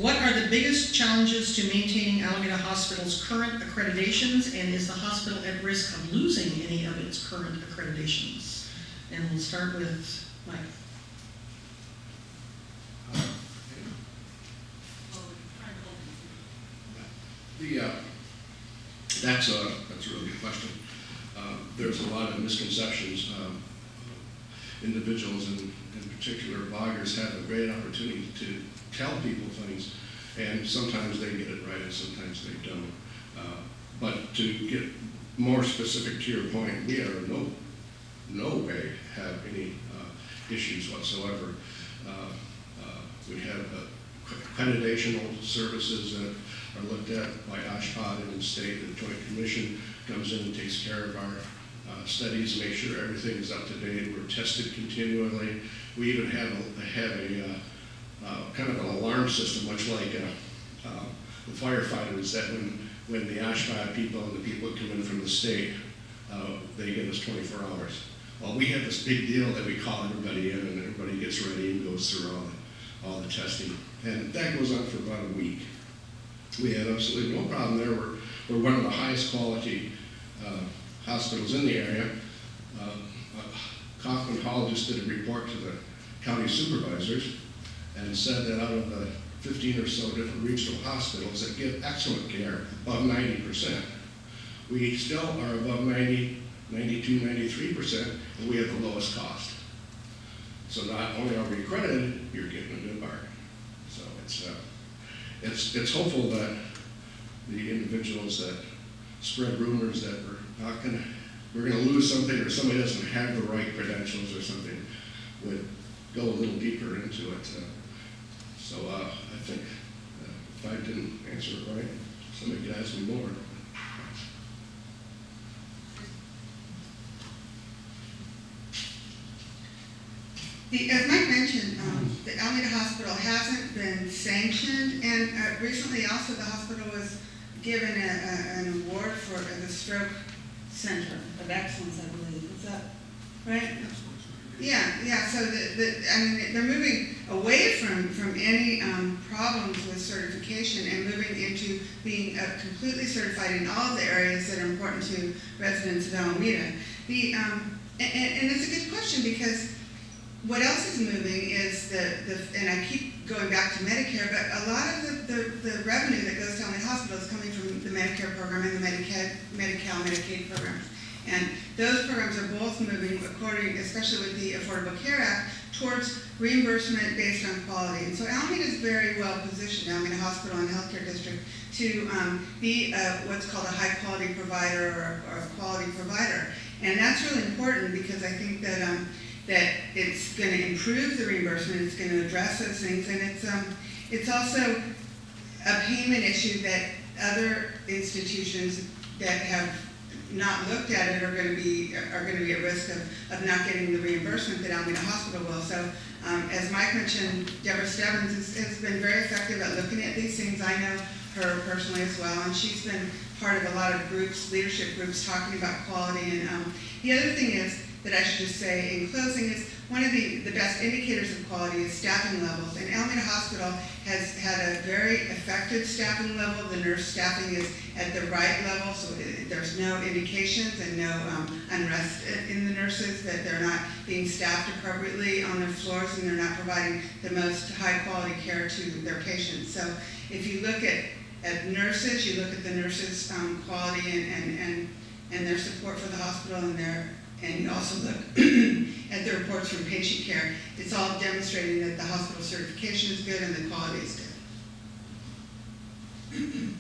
What are the biggest challenges to maintaining Alameda Hospital's current accreditations, and is the hospital at risk of losing any of its current accreditations? And we'll start with Mike. That's a really good question. There's a lot of misconceptions. Individuals, and in particular bloggers, have a great opportunity to tell people things, and sometimes they get it right and sometimes they don't. But to get more specific to your point, we are no way have any issues whatsoever. We have accreditational services that are looked at by OSHPD and the state. The Joint Commission comes in and takes care of our studies, make sure everything is up to date. We're tested continually. We even have a kind of an alarm system, much like the firefighters, that when the OSHPD people and the people that come in from the state, they give us 24 hours. Well, we have this big deal that we call everybody in, and everybody gets ready and goes through all the testing. And that goes on for about a week. We had absolutely no problem there. We're one of the highest quality hospitals in the area. Kaufman Hall just did a report to the county supervisors and said that out of the 15 or so different regional hospitals that give excellent care, above 90%, we still are above 90, 92, 93%, and we have the lowest cost. So not only are we accredited, you're getting a good bargain. So it's hopeful that the individuals that spread rumors that we're going to lose something, or somebody doesn't have the right credentials or something, would go a little deeper into it. So I think if I didn't answer it right, somebody could ask me more. As Mike mentioned, the Alameda Hospital hasn't been sanctioned, and recently also the hospital was given an award for the Stroke Center of Excellence, I believe. Is that right? Yeah. So I mean, they're moving away from any problems with certification and moving into being completely certified in all of the areas that are important to residents of Alameda. And it's a good question, because what else is moving is and I keep going back to Medicare, but a lot of the revenue that goes to Alameda Hospital is coming from the Medicare program and the Medicaid programs. And those programs are both moving according, especially with the Affordable Care Act, towards reimbursement based on quality. And so Alameda is very well positioned, Alameda Hospital and Healthcare District, to be what's called a high quality provider or a quality provider. And that's really important, because I think that it's going to improve the reimbursement, it's going to address those things, and it's also a payment issue that other institutions that have not looked at it are going to be at risk of not getting the reimbursement that Alameda Hospital will. So as Mike mentioned, Deborah Stebbins has been very effective at looking at these things. I know her personally as well, and she's been part of a lot of groups, leadership groups, talking about quality. And the other thing is, that I should just say in closing, is one of the best indicators of quality is staffing levels. And Alameda Hospital has had a very effective staffing level. The nurse staffing is at the right level, so there's no indications and no unrest in the nurses that they're not being staffed appropriately on their floors, and they're not providing the most high quality care to their patients. So if you look at nurses, you look at the nurses' quality and their support for the hospital, and you also look at the reports from patient care. It's all demonstrating that the hospital certification is good and the quality is good.